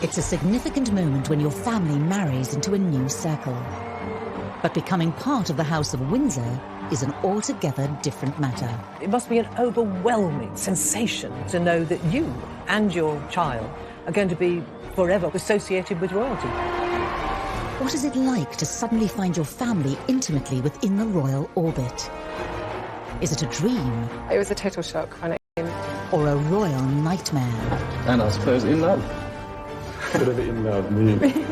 It's a significant moment when your family marries into a new circle. But becoming part of the House of Windsor is an altogether different matter. It must be an overwhelming sensation to know that you and your child are going to be forever associated with royalty. What is it like to suddenly find your family intimately within the royal orbit? Is it a dream? It was a total shock when it came. Or a royal nightmare? And I suppose in love. Bit of in love, me.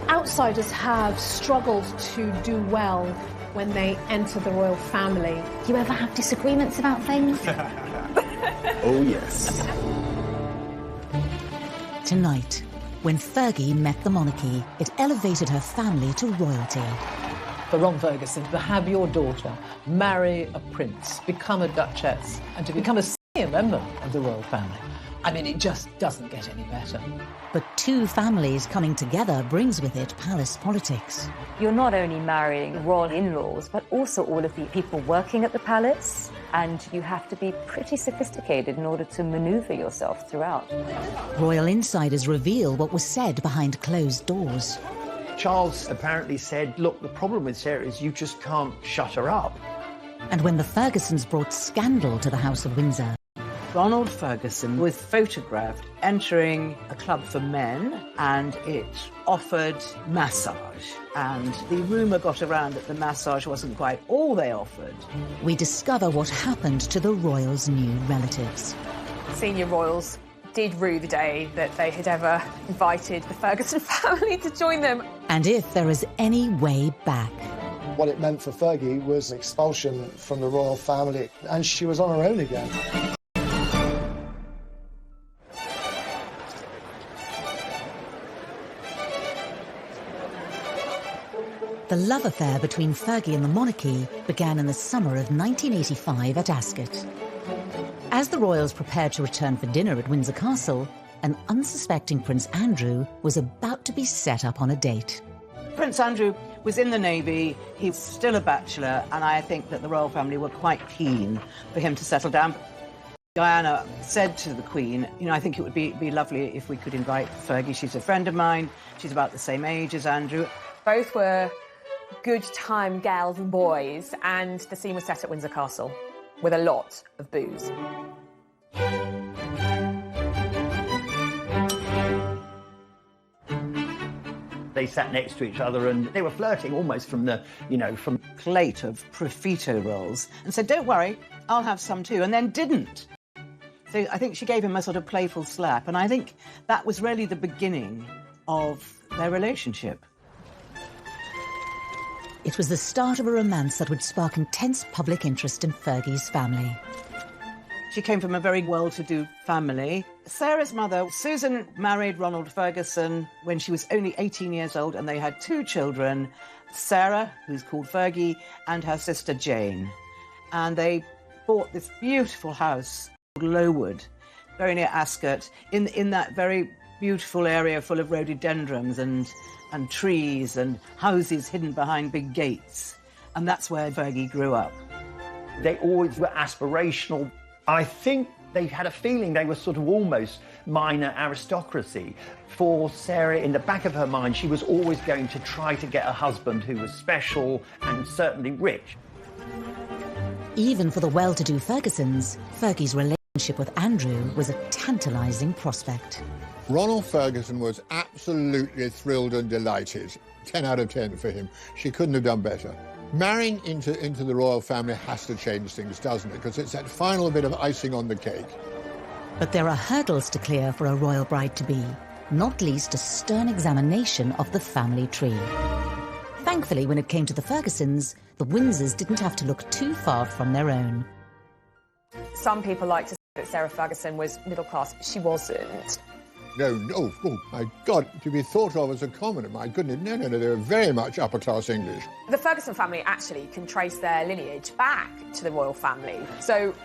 Outsiders have struggled to do well when they enter the royal family. Do you ever have disagreements about things? Oh, yes. Tonight, when Fergie met the monarchy, it elevated her family to royalty. For Ron Ferguson, to have your daughter marry a prince, become a duchess, and to become a senior member of the royal family, I mean, it just doesn't get any better. But two families coming together brings with it palace politics. You're not only marrying royal in-laws, but also all of the people working at the palace, and you have to be pretty sophisticated in order to maneuver yourself throughout. Royal insiders reveal what was said behind closed doors. Charles apparently said, look, the problem with Sarah is you just can't shut her up. And when the Fergusons brought scandal to the House of Windsor, Ronald Ferguson was photographed entering a club for men, and it offered massage. And the rumour got around that the massage wasn't quite all they offered. we discover what happened to the royals' new relatives. Senior royals did rue the day that they had ever invited the Ferguson family to join them. And if there is any way back. What it meant for Fergie was expulsion from the royal family, and she was on her own again. The love affair between Fergie and the monarchy began in the summer of 1985 at Ascot. As the royals prepared to return for dinner at Windsor Castle, an unsuspecting Prince Andrew was about to be set up on a date. Prince Andrew was in the Navy, he was still a bachelor, and I think that the royal family were quite keen for him to settle down. Diana said to the Queen, you know, I think it would be lovely if we could invite Fergie. She's a friend of mine, she's about the same age as Andrew. Both were good time gals and boys, and the scene was set at Windsor Castle with a lot of booze. They sat next to each other and they were flirting almost from the, you know, from Plate of profiterole rolls and said, don't worry, I'll have some too, and then didn't. So I think she gave him a sort of playful slap, and I think that was really the beginning of their relationship. It was the start of a romance that would spark intense public interest in Fergie's family. She came from a very well-to-do family. Sarah's mother, Susan, married Ronald Ferguson when she was only 18 years old, and they had two children, Sarah, who's called Fergie, and her sister Jane. And they bought this beautiful house called Lowood, very near Ascot, in that very beautiful area full of rhododendrons and trees and houses hidden behind big gates. And that's where Fergie grew up. they always were aspirational. I think they had a feeling they were sort of almost minor aristocracy. For Sarah, in the back of her mind, she was always going to try to get a husband who was special and certainly rich. Even for the well-to-do Fergusons, Fergie's relationship with Andrew was a tantalising prospect. Ronald Ferguson was absolutely thrilled and delighted. 10 out of 10 for him. She couldn't have done better. Marrying into the royal family has to change things, doesn't it? Because it's that final bit of icing on the cake. But there are hurdles to clear for a royal bride-to-be, not least a stern examination of the family tree. Thankfully, when it came to the Fergusons, the Windsors didn't have to look too far from their own. Some people like to say that Sarah Ferguson was middle class, but she wasn't. No, oh, my God, to be thought of as a commoner, my goodness, no, they were very much upper-class English. The Ferguson family actually can trace their lineage back to the royal family. So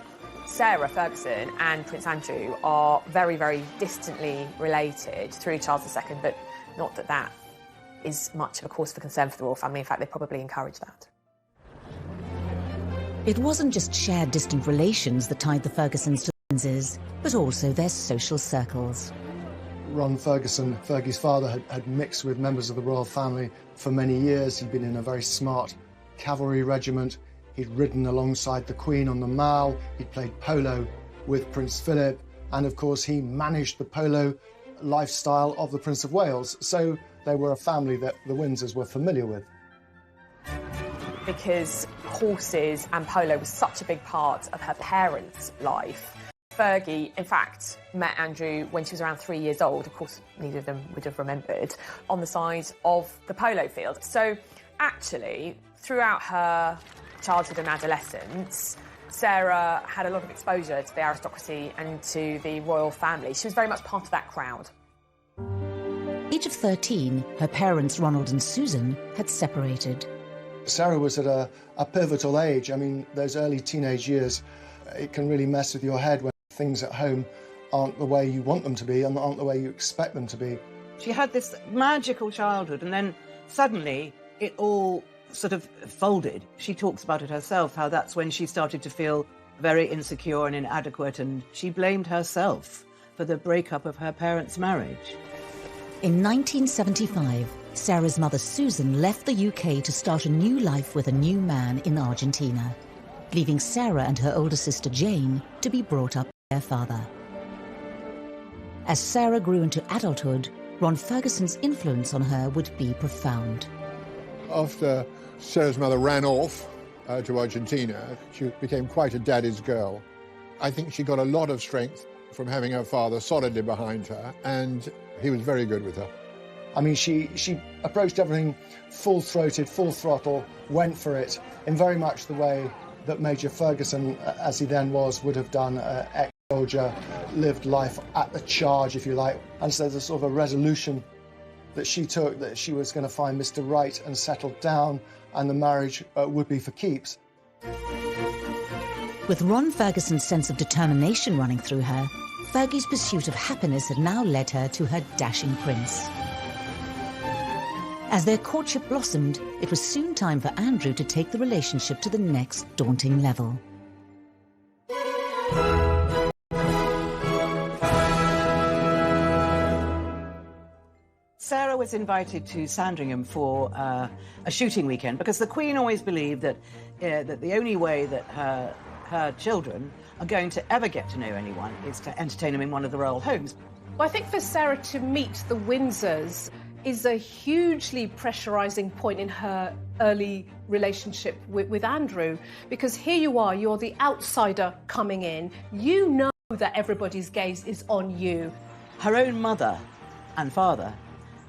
Sarah Ferguson and Prince Andrew are very, very distantly related through Charles II, but not that that is much of a cause for concern for the royal family. In fact, they probably encourage that. It wasn't just shared distant relations that tied the Fergusons to the Windsors, but also their social circles. Ron Ferguson, Fergie's father, had mixed with members of the royal family for many years. He'd been in a very smart cavalry regiment. He'd ridden alongside the Queen on the Mall. He'd played polo with Prince Philip. And of course, he managed the polo lifestyle of the Prince of Wales. So they were a family that the Windsors were familiar with. Because horses and polo was such a big part of her parents' life, Fergie, in fact, met Andrew when she was around 3 years old. Of course, neither of them would have remembered, on the side of the polo field. So actually, throughout her childhood and adolescence, Sarah had a lot of exposure to the aristocracy and to the royal family. She was very much part of that crowd. Age of 13, her parents, Ronald and Susan, had separated. Sarah was at a pivotal age. I mean, those early teenage years, it can really mess with your head when things at home aren't the way you want them to be and aren't the way you expect them to be. She had this magical childhood, and then suddenly it all sort of folded. She talks about it herself, how that's when she started to feel very insecure and inadequate, and she blamed herself for the breakup of her parents' marriage. In 1975, Sarah's mother Susan left the UK to start a new life with a new man in Argentina, leaving Sarah and her older sister Jane to be brought up by their father. As Sarah grew into adulthood, Ron Ferguson's influence on her would be profound. After Sarah's mother ran off to Argentina, she became quite a daddy's girl. I think she got a lot of strength from having her father solidly behind her, and he was very good with her. I mean, she approached everything full-throated, full throttle, went for it, in very much the way that Major Ferguson, as he then was, would have done. Ex-soldier, lived life at the charge, if you like. And so there's sort of a resolution that she took, that she was going to find Mr. Right and settle down, and the marriage would be for keeps. With Ron Ferguson's sense of determination running through her, Fergie's pursuit of happiness had now led her to her dashing prince. As their courtship blossomed, it was soon time for Andrew to take the relationship to the next daunting level. Sarah was invited to Sandringham for a shooting weekend because the Queen always believed that the only way that her children are going to ever get to know anyone is to entertain them in one of the royal homes. Well, I think for Sarah to meet the Windsors is a hugely pressurising point in her early relationship with Andrew, because here you are, you're the outsider coming in. You know that everybody's gaze is on you. Her own mother and father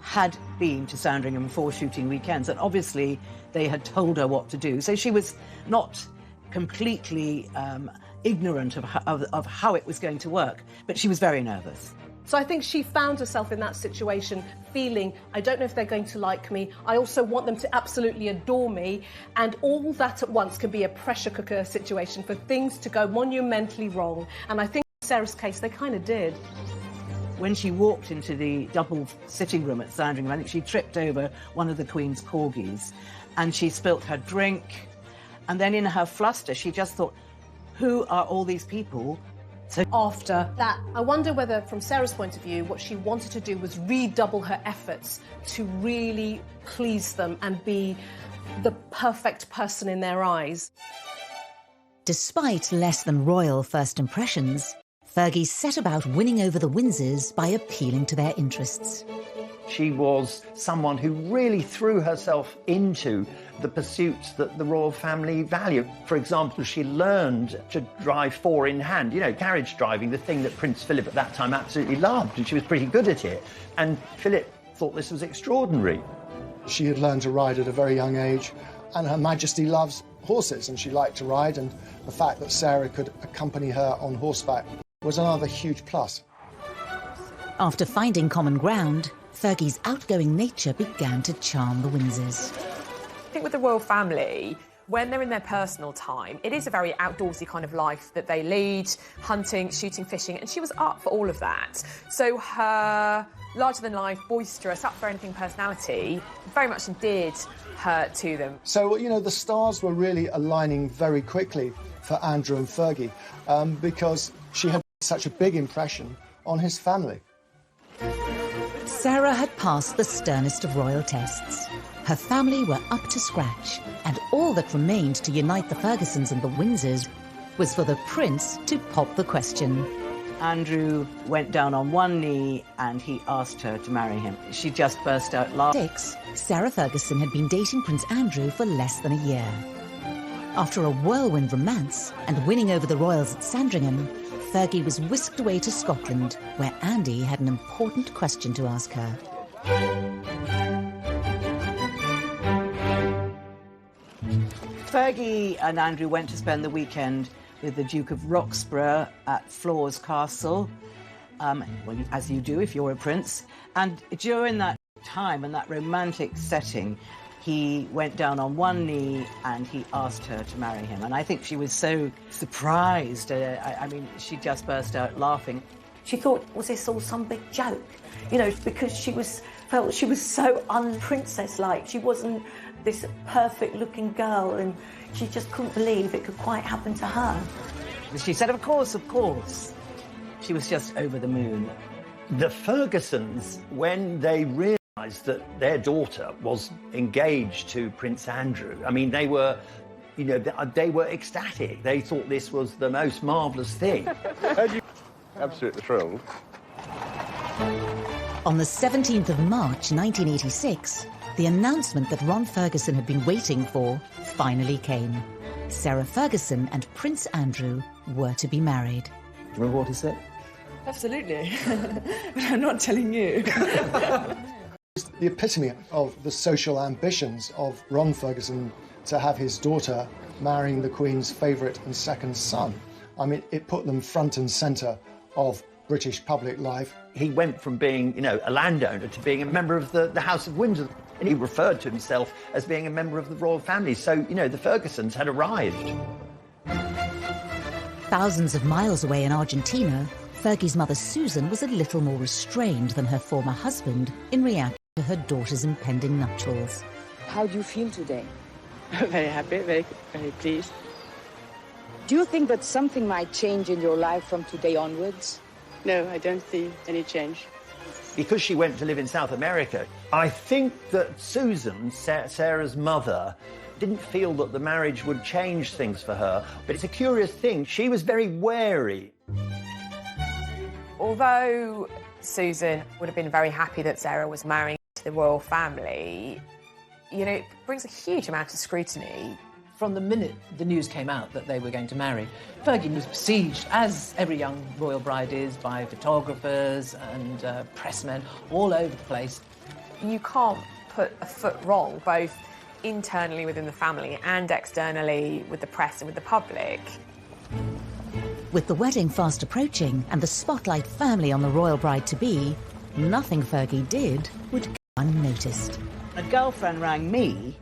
had been to Sandringham for shooting weekends, and obviously they had told her what to do. So she was not completely ignorant of how it was going to work, but she was very nervous. So I think she found herself in that situation feeling, I don't know if they're going to like me, I also want them to absolutely adore me, and all that at once can be a pressure cooker situation for things to go monumentally wrong. And I think in Sarah's case, they kind of did. When she walked into the double sitting room at Sandringham, I think she tripped over one of the Queen's corgis and she spilt her drink. And then in her fluster, she just thought, who are all these people? So after that, I wonder whether, from Sarah's point of view, what she wanted to do was redouble her efforts to really please them and be the perfect person in their eyes. Despite less than royal first impressions, Fergie set about winning over the Windsors by appealing to their interests. She was someone who really threw herself into the pursuits that the royal family value. For example, she learned to drive four in hand, you know, carriage driving, the thing that Prince Philip at that time absolutely loved, and she was pretty good at it. And Philip thought this was extraordinary. She had learned to ride at a very young age, and Her Majesty loves horses, and she liked to ride, and the fact that Sarah could accompany her on horseback was another huge plus. After finding common ground, Fergie's outgoing nature began to charm the Windsors. I think with the royal family, when they're in their personal time, it is a very outdoorsy kind of life that they lead, hunting, shooting, fishing, and she was up for all of that. So her larger-than-life, boisterous, up-for-anything personality very much endeared her to them. So, you know, the stars were really aligning very quickly for Andrew and Fergie because she had such a big impression on his family. Sarah had passed the sternest of royal tests. Her family were up to scratch, and all that remained to unite the Fergusons and the Windsors was for the prince to pop the question. Andrew went down on one knee and he asked her to marry him. She just burst out laughing. Sarah Ferguson had been dating Prince Andrew for less than a year. After a whirlwind romance and winning over the royals at Sandringham, Fergie was whisked away to Scotland, where Andy had an important question to ask her. Fergie and Andrew went to spend the weekend with the Duke of Roxburgh at Floors Castle, well, as you do if you're a prince. And during that time and that romantic setting, he went down on one knee and he asked her to marry him. And I think she was so surprised. I mean, she just burst out laughing. She thought, was this all some big joke? You know, because she felt she was so un-princess-like. She wasn't this perfect-looking girl, and she just couldn't believe it could quite happen to her. She said, of course, of course. She was just over the moon. The Fergusons, when they realised that their daughter was engaged to Prince Andrew, I mean, they were, you know, they were ecstatic. They thought this was the most marvellous thing. Absolutely thrilled. On the 17th of March 1986, the announcement that Ron Ferguson had been waiting for finally came. Sarah Ferguson and Prince Andrew were to be married. Do you remember what he said? Absolutely. But I'm not telling you. The epitome of the social ambitions of Ron Ferguson to have his daughter marrying the Queen's favourite and second son. I mean, it put them front and centre of British public life. He went from being, you know, a landowner to being a member of the House of Windsor. And he referred to himself as being a member of the royal family. So, you know, the Fergusons had arrived. Thousands of miles away in Argentina, Fergie's mother Susan was a little more restrained than her former husband in reaction to her daughter's impending nuptials. How do you feel today? Very happy, very, very pleased. Do you think that something might change in your life from today onwards? No, I don't see any change. Because she went to live in South America, I think that Susan, Sarah's mother, didn't feel that the marriage would change things for her. But it's a curious thing. She was very wary. Although Susan would have been very happy that Sarah was marrying to the royal family, you know, it brings a huge amount of scrutiny. From the minute the news came out that they were going to marry, Fergie was besieged, as every young royal bride is, by photographers and pressmen all over the place. You can't put a foot wrong, both internally within the family and externally with the press and with the public. With the wedding fast approaching and the spotlight firmly on the royal bride-to-be, nothing Fergie did would go unnoticed. A girlfriend rang me,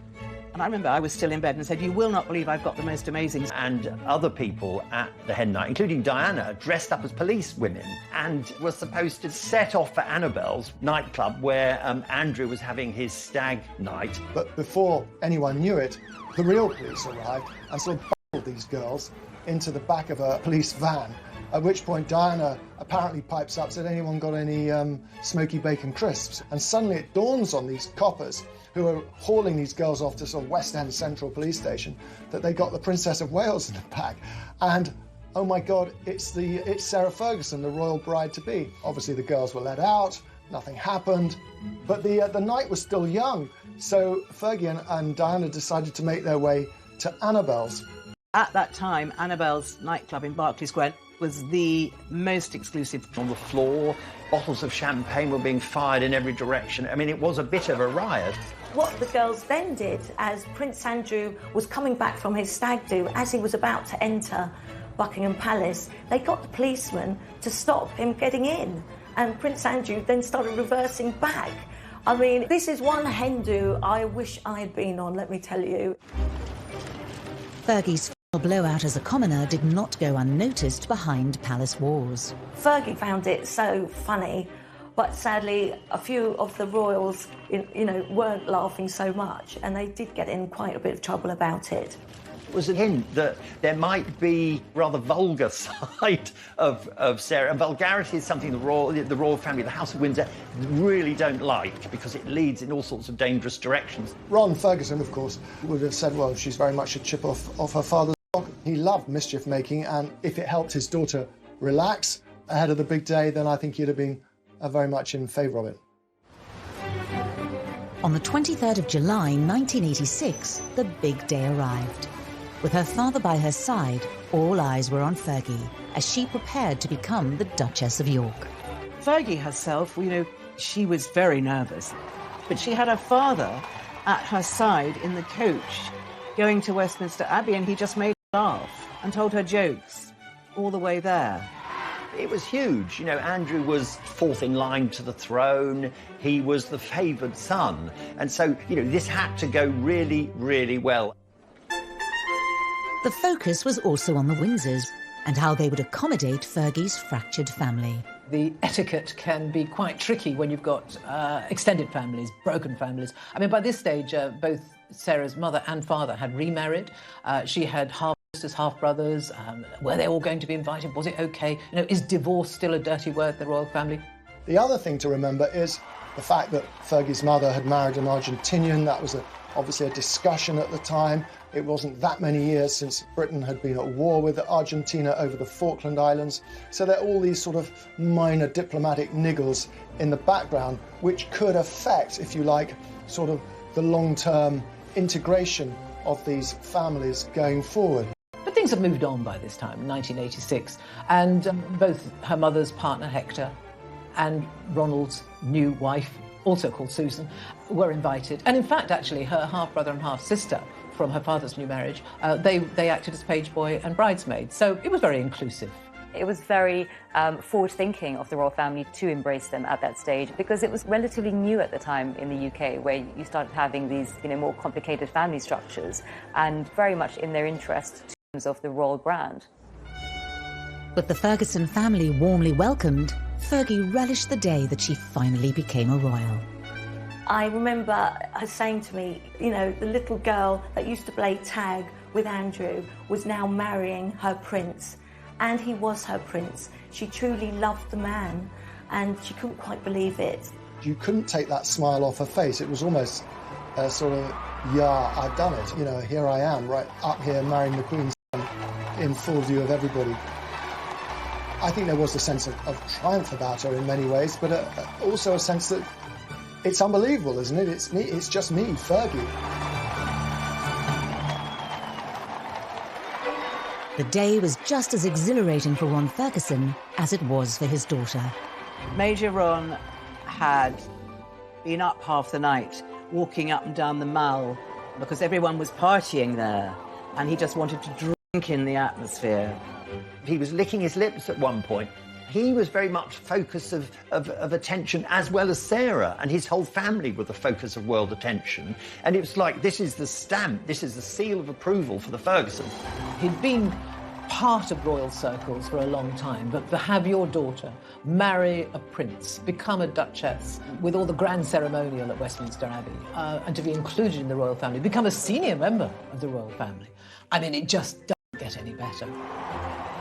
and I remember I was still in bed and said, "You will not believe I've got the most amazing..." And other people at the hen night, including Diana, dressed up as police women and were supposed to set off for Annabelle's nightclub where Andrew was having his stag night. But before anyone knew it, the real police arrived and sort of bundled these girls into the back of a police van, at which point Diana apparently pipes up, said, "Anyone got any smoky bacon crisps?" And suddenly it dawns on these coppers who are hauling these girls off to sort of West End Central Police Station that they got the Princess of Wales in the back. And, oh my God, it's Sarah Ferguson, the royal bride-to-be. Obviously the girls were let out, nothing happened, but the night was still young. So Fergie and Diana decided to make their way to Annabelle's. At that time, Annabelle's nightclub in Berkeley Square was the most exclusive. On the floor, bottles of champagne were being fired in every direction. I mean, it was a bit of a riot. What the girls then did, as Prince Andrew was coming back from his stag do, as he was about to enter Buckingham Palace, they got the policeman to stop him getting in. And Prince Andrew then started reversing back. I mean, this is one hen do I wish I'd been on, let me tell you. Fergie's blowout as a commoner did not go unnoticed behind palace walls. Fergie found it so funny, but sadly a few of the royals, you know, weren't laughing so much, and they did get in quite a bit of trouble about it. was a hint that there might be rather vulgar side of Sarah. And vulgarity is something the royal family, the House of Windsor, really don't like because it leads in all sorts of dangerous directions. Ron Ferguson, of course, would have said, well, she's very much a chip off her father's block. He loved mischief-making, and if it helped his daughter relax ahead of the big day, then I think he'd have been very much in favour of it. On the 23rd of July 1986, the big day arrived. With her father by her side, all eyes were on Fergie as she prepared to become the Duchess of York. Fergie herself, she was very nervous, but she had her father at her side in the coach going to Westminster Abbey, and he just made her laugh and told her jokes all the way there. It was huge. Andrew was fourth in line to the throne. He was the favoured son. And so, this had to go really, really well. The focus was also on the Windsors and how they would accommodate Fergie's fractured family. The etiquette can be quite tricky when you've got extended families, broken families. I mean, by this stage, both Sarah's mother and father had remarried. She had half-sisters, half-brothers. Were they all going to be invited? Was it OK? Is divorce still a dirty word in the royal family? The other thing to remember is the fact that Fergie's mother had married an Argentinian. That was obviously a discussion at the time. It wasn't that many years since Britain had been at war with Argentina over the Falkland Islands. So there are all these sort of minor diplomatic niggles in the background which could affect, if you like, sort of the long-term integration of these families going forward. But things have moved on by this time, 1986, and both her mother's partner, Hector, and Ronald's new wife, also called Susan, were invited. And in fact, actually, her half-brother and half-sister from her father's new marriage, they acted as page boy and bridesmaid. So it was very inclusive. It was very forward-thinking of the royal family to embrace them at that stage, because it was relatively new at the time in the UK, where you started having these more complicated family structures, and very much in their interest in terms of the royal brand. With the Ferguson family warmly welcomed, Fergie relished the day that she finally became a royal. I remember her saying to me, the little girl that used to play tag with Andrew was now marrying her prince. And he was her prince. She truly loved the man, and she couldn't quite believe it. You couldn't take that smile off her face. It was almost a sort of, yeah, I've done it. Here I am, right up here marrying the Queen's son in full view of everybody. I think there was a sense of triumph about her in many ways, but also a sense that it's unbelievable, isn't it? It's me. It's just me, Fergie. The day was just as exhilarating for Ron Ferguson as it was for his daughter. Major Ron had been up half the night, walking up and down the Mall, because everyone was partying there, and he just wanted to drink in the atmosphere. He was licking his lips at one point. He was very much focus of attention, as well as Sarah, and his whole family were the focus of world attention. And it was like, this is the stamp, this is the seal of approval for the Fergusons. He'd been part of royal circles for a long time, but to have your daughter marry a prince, become a duchess, with all the grand ceremonial at Westminster Abbey, and to be included in the royal family, become a senior member of the royal family, I mean, it just doesn't get any better.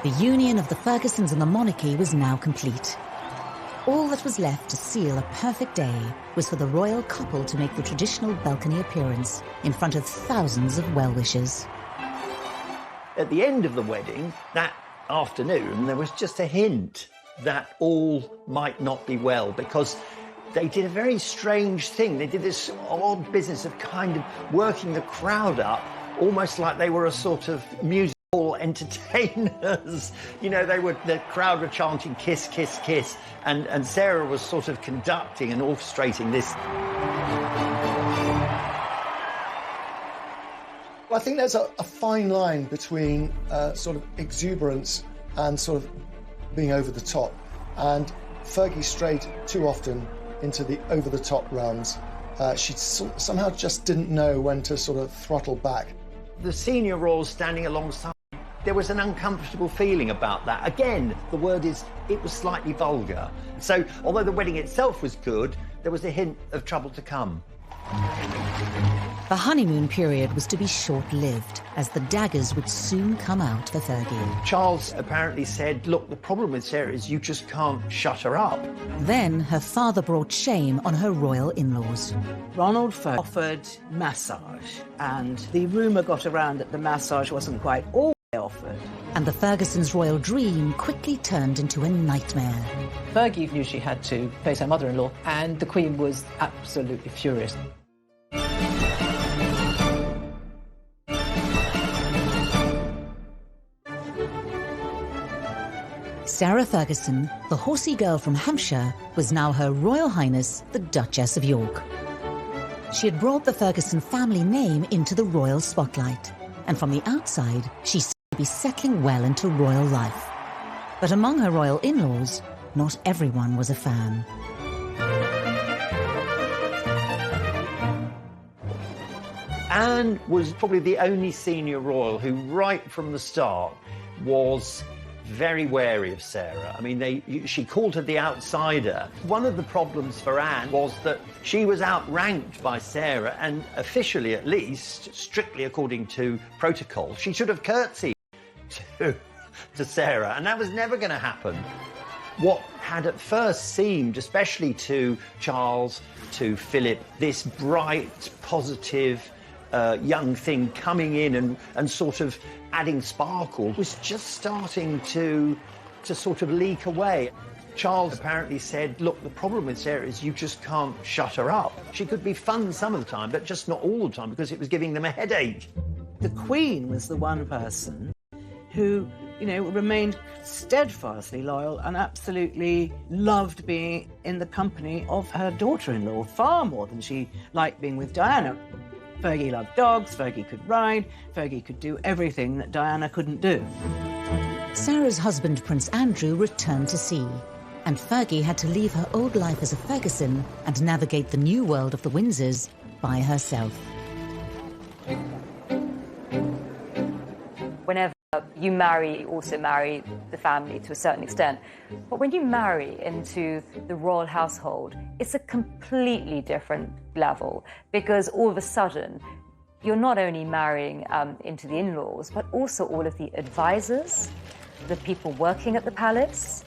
The union of the Fergusons and the monarchy was now complete. All that was left to seal a perfect day was for the royal couple to make the traditional balcony appearance in front of thousands of well-wishers. At the end of the wedding, that afternoon, there was just a hint that all might not be well, because they did a very strange thing. They did this odd business of kind of working the crowd up, almost like they were a sort of music entertainers. The crowd were chanting kiss, kiss, kiss, and Sarah was sort of conducting and orchestrating this. Well, I think there's a fine line between sort of exuberance and sort of being over the top, and Fergie strayed too often into the over the top realms. She somehow just didn't know when to sort of throttle back. The senior royals standing alongside, there was an uncomfortable feeling about that. Again, the word is, it was slightly vulgar. So, although the wedding itself was good, there was a hint of trouble to come. The honeymoon period was to be short-lived, as the daggers would soon come out for Fergie. Charles apparently said, look, the problem with Sarah is you just can't shut her up. Then her father brought shame on her royal in-laws. Ronald Fergie offered massage, and the rumour got around that the massage wasn't quite all they offered. And the Fergusons' royal dream quickly turned into a nightmare. Fergie knew she had to face her mother-in-law, and the Queen was absolutely furious. Sarah Ferguson, the horsey girl from Hampshire, was now Her Royal Highness the Duchess of York. She had brought the Ferguson family name into the royal spotlight, and from the outside, she seemed to be settling well into royal life. But among her royal in-laws, not everyone was a fan. Anne was probably the only senior royal who, right from the start, was very wary of Sarah. I mean, she called her the outsider. One of the problems for Anne was that she was outranked by Sarah, and officially at least, strictly according to protocol, she should have curtsied to Sarah, and that was never going to happen. What had at first seemed, especially to Charles, to Philip, this bright, positive, young thing coming in and sort of adding sparkle was just starting to sort of leak away. Charles apparently said, look, the problem with Sarah is you just can't shut her up. She could be fun some of the time, but just not all the time, because it was giving them a headache. The Queen was the one person who, remained steadfastly loyal and absolutely loved being in the company of her daughter-in-law, far more than she liked being with Diana. Fergie loved dogs, Fergie could ride, Fergie could do everything that Diana couldn't do. Sarah's husband, Prince Andrew, returned to sea, and Fergie had to leave her old life as a Ferguson and navigate the new world of the Windsors by herself. Whenever you marry, you also marry the family to a certain extent. But when you marry into the royal household, it's a completely different level, because all of a sudden, you're not only marrying into the in-laws, but also all of the advisors, the people working at the palace.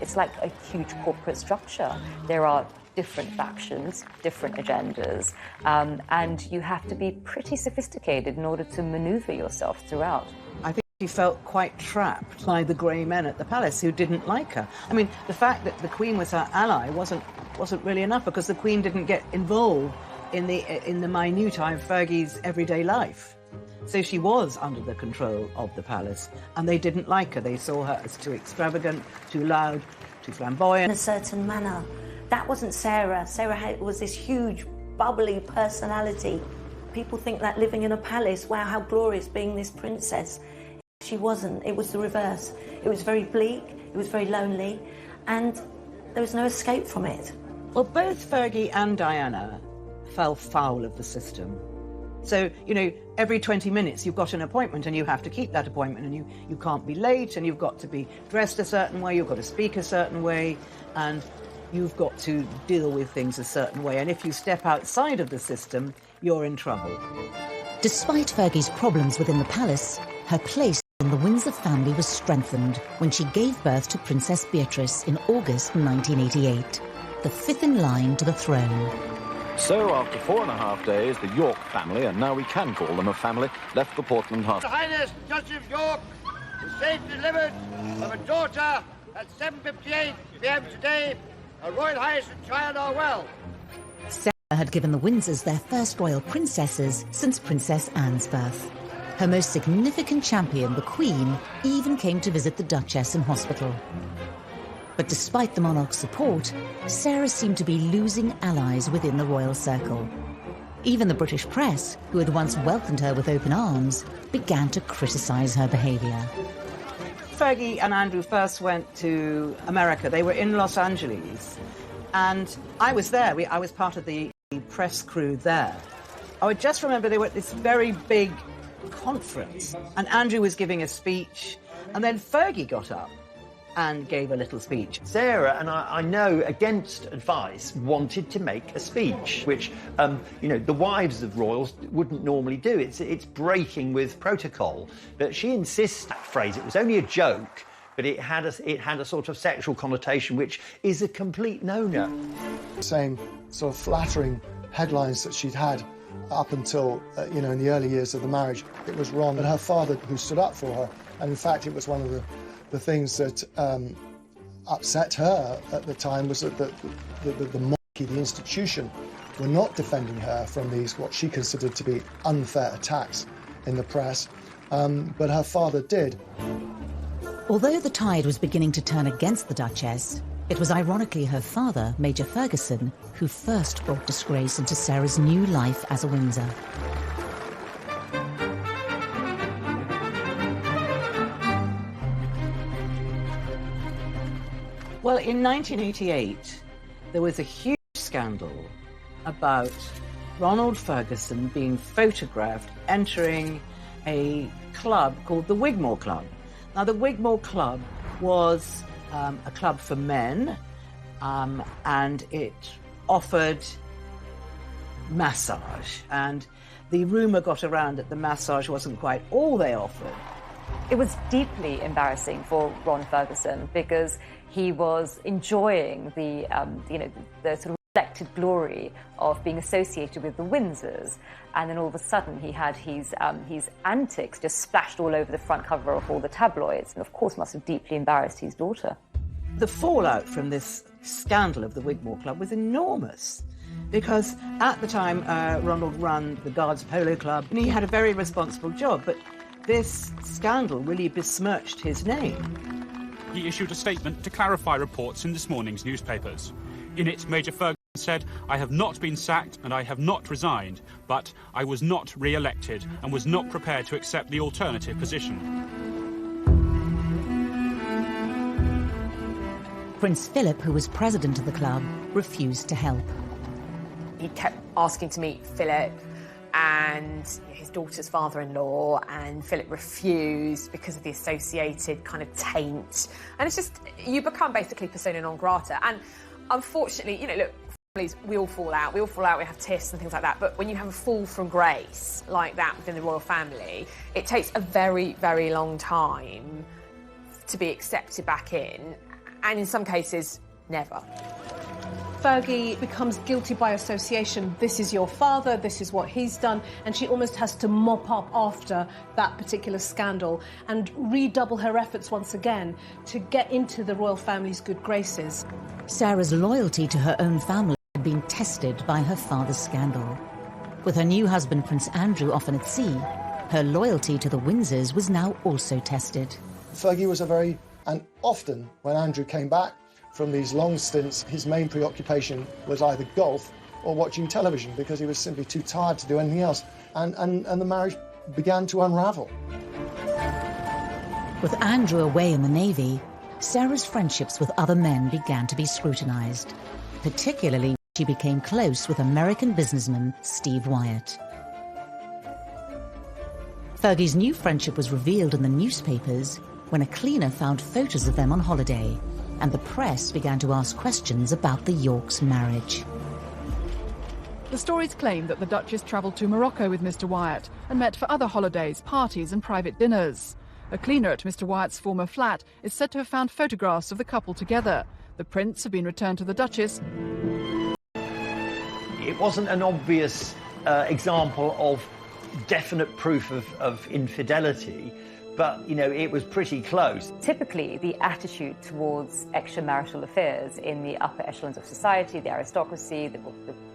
It's like a huge corporate structure. There are different factions, different agendas, and you have to be pretty sophisticated in order to maneuver yourself throughout. I think she felt quite trapped by the grey men at the palace who didn't like her. I mean, the fact that the Queen was her ally wasn't really enough, because the Queen didn't get involved in the minutiae of Fergie's everyday life. So she was under the control of the palace, and they didn't like her. They saw her as too extravagant, too loud, too flamboyant. In a certain manner. That wasn't Sarah. Sarah was this huge, bubbly personality. People think that living in a palace, wow, how glorious being this princess. She wasn't. It was the reverse. It was very bleak, it was very lonely, and there was no escape from it. Well, both Fergie and Diana fell foul of the system. So, every 20 minutes you've got an appointment and you have to keep that appointment, and you can't be late, and you've got to be dressed a certain way, you've got to speak a certain way, and you've got to deal with things a certain way. And if you step outside of the system, you're in trouble. Despite Fergie's problems within the palace, her place in the Windsor family was strengthened when she gave birth to Princess Beatrice in August 1988, the fifth in line to the throne. So, after 4.5 days, the York family, and now we can call them a family, left the Portland Hospital. Her Highness, Duchess of York, was safe delivered of a daughter at 7:58 p.m. today. Her Royal Highness and child are well. Sarah had given the Windsors their first royal princesses since Princess Anne's birth. Her most significant champion, the Queen, even came to visit the Duchess in hospital. But despite the monarch's support, Sarah seemed to be losing allies within the royal circle. Even the British press, who had once welcomed her with open arms, began to criticise her behaviour. Fergie and Andrew first went to America. They were in Los Angeles, and I was there. I was part of the press crew there. I would just remember they were at this very big conference, and Andrew was giving a speech, and then Fergie got up and gave a little speech. Sarah, and I know against advice, wanted to make a speech, which, you know, the wives of royals wouldn't normally do. It's breaking with protocol. But she insists that phrase. It was only a joke, but it had a sort of sexual connotation, which is a complete no-no. Same sort of flattering headlines that she'd had up until, you know, in the early years of the marriage. It was Ron and her father who stood up for her. And in fact, it was one of the things that upset her at the time was that the monarchy, the institution, were not defending her from these, what she considered to be unfair attacks in the press, but her father did. Although the tide was beginning to turn against the Duchess, it was ironically her father, Major Ferguson, who first brought disgrace into Sarah's new life as a Windsor. Well, in 1988, there was a huge scandal about Ronald Ferguson being photographed entering a club called the Wigmore Club. Now, the Wigmore Club was a club for men, and it offered massage. And the rumour got around that the massage wasn't quite all they offered. It was deeply embarrassing for Ron Ferguson because he was enjoying the, you know, the sort of reflected glory of being associated with the Windsors, and then all of a sudden he had his antics just splashed all over the front cover of all the tabloids, and of course must have deeply embarrassed his daughter. The fallout from this scandal of the Wigmore Club was enormous, because at the time Ronald ran the Guards Polo Club, and he had a very responsible job, but this scandal really besmirched his name. He issued a statement to clarify reports in this morning's newspapers. In it, Major Ferguson said, "I have not been sacked and I have not resigned, but I was not re-elected and was not prepared to accept the alternative position." Prince Philip, who was president of the club, refused to help. He kept asking to meet Philip and his daughter's father-in-law, and Philip refused because of the associated kind of taint. And it's just, you become basically persona non grata. And unfortunately, you know, look, families, we all fall out, we have tiffs and things like that, but when you have a fall from grace like that within the royal family, it takes a very, very long time to be accepted back in, and in some cases, never. Fergie becomes guilty by association. This is your father, this is what he's done, and she almost has to mop up after that particular scandal and redouble her efforts once again to get into the royal family's good graces. Sarah's loyalty to her own family had been tested by her father's scandal. With her new husband, Prince Andrew, often at sea, her loyalty to the Windsors was now also tested. Fergie was and often when Andrew came back from these long stints, his main preoccupation was either golf or watching television because he was simply too tired to do anything else. And the marriage began to unravel. With Andrew away in the Navy, Sarah's friendships with other men began to be scrutinised. Particularly when she became close with American businessman Steve Wyatt. Fergie's new friendship was revealed in the newspapers when a cleaner found photos of them on holiday, and the press began to ask questions about the Yorks' marriage. The stories claim that the Duchess travelled to Morocco with Mr. Wyatt and met for other holidays, parties and private dinners. A cleaner at Mr. Wyatt's former flat is said to have found photographs of the couple together. The prints have been returned to the Duchess. It wasn't an obvious example of definite proof of infidelity, but, you know, it was pretty close. Typically, the attitude towards extramarital affairs in the upper echelons of society, the aristocracy, the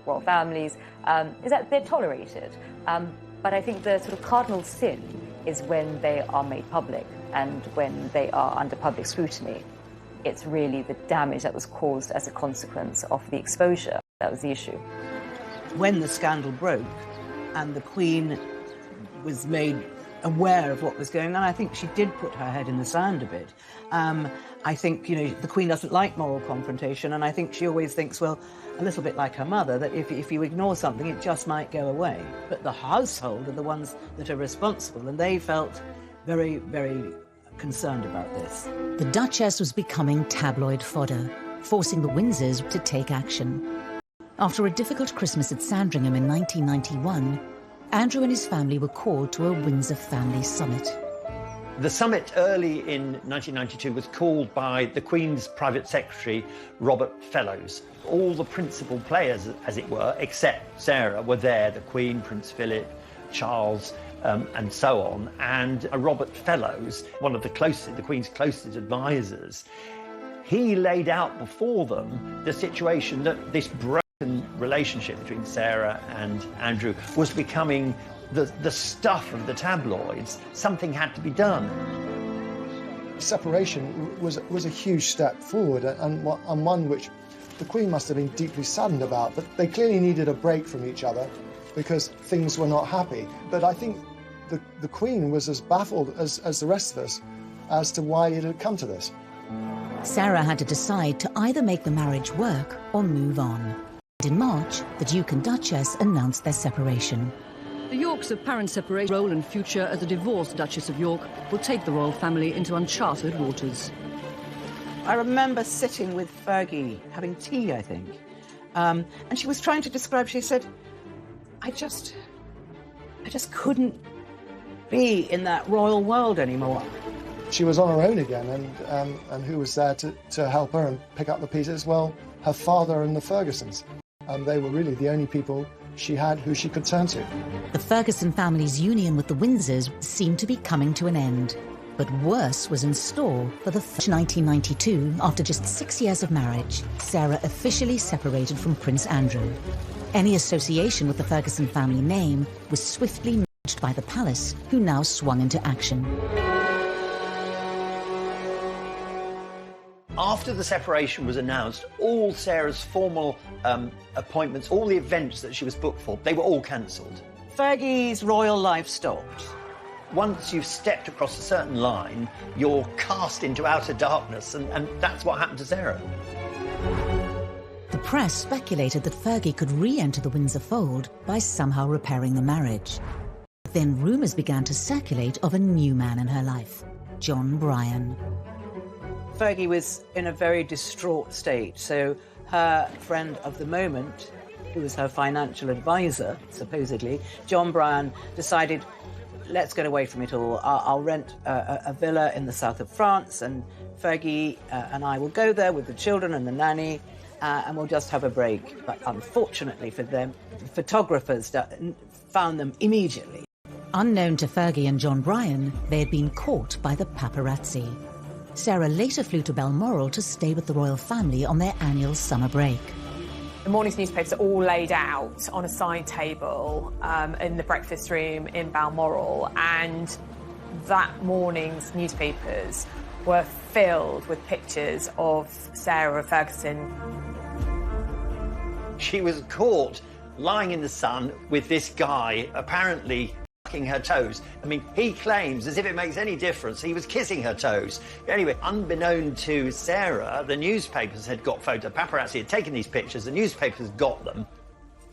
royal families, is that they're tolerated. But I think the sort of cardinal sin is when they are made public and when they are under public scrutiny. It's really the damage that was caused as a consequence of the exposure that was the issue. When the scandal broke and the Queen was made aware of what was going on, I think she did put her head in the sand a bit. I think, you know, the Queen doesn't like moral confrontation, and I think she always thinks, well, a little bit like her mother, that if you ignore something, it just might go away. But the household are the ones that are responsible, and they felt very, very concerned about this. The Duchess was becoming tabloid fodder, forcing the Windsors to take action. After a difficult Christmas at Sandringham in 1991, Andrew and his family were called to a Windsor family summit. The summit early in 1992 was called by the Queen's private secretary, Robert Fellows. All the principal players, as it were, except Sarah, were there, the Queen, Prince Philip, Charles, and so on. And Robert Fellows, one of the Queen's closest advisors, he laid out before them the situation that this broken relationship between Sarah and Andrew was becoming the stuff of the tabloids. Something had to be done. Separation was a huge step forward, and one which the Queen must have been deeply saddened about, but they clearly needed a break from each other because things were not happy. But I think the Queen was as baffled as the rest of us as to why it had come to this. Sarah had to decide to either make the marriage work or move on. In March, the Duke and Duchess announced their separation. The Yorks' apparent separation role and future as a divorced Duchess of York will take the royal family into uncharted waters. I remember sitting with Fergie, having tea, I think, and she was trying to describe, she said, I just couldn't be in that royal world anymore. She was on her own again, and who was there to help her and pick up the pieces? Well, her father and the Fergusons. They were really the only people she had who she could turn to. The Ferguson family's union with the Windsors seemed to be coming to an end. But worse was in store for the 1992, after just 6 years of marriage, Sarah officially separated from Prince Andrew. Any association with the Ferguson family name was swiftly matched by the palace, who now swung into action. After the separation was announced, all Sarah's formal appointments, all the events that she was booked for, they were all cancelled. Fergie's royal life stopped. Once you've stepped across a certain line, you're cast into outer darkness, and that's what happened to Sarah. The press speculated that Fergie could re-enter the Windsor fold by somehow repairing the marriage. Then rumours began to circulate of a new man in her life, John Bryan. Fergie was in a very distraught state, so her friend of the moment, who was her financial advisor, supposedly, John Bryan, decided, let's get away from it all. I'll rent a villa in the south of France, and Fergie and I will go there with the children and the nanny, and we'll just have a break. But unfortunately for them, photographers found them immediately. Unknown to Fergie and John Bryan, they had been caught by the paparazzi. Sarah later flew to Balmoral to stay with the royal family on their annual summer break. The morning's newspapers are all laid out on a side table in the breakfast room in Balmoral, and that morning's newspapers were filled with pictures of Sarah Ferguson. She was caught lying in the sun with this guy, apparently sucking her toes. I mean, he claims, as if it makes any difference, he was kissing her toes. Anyway, unbeknown to Sarah, the newspapers had got photos. Paparazzi had taken these pictures, the newspapers got them.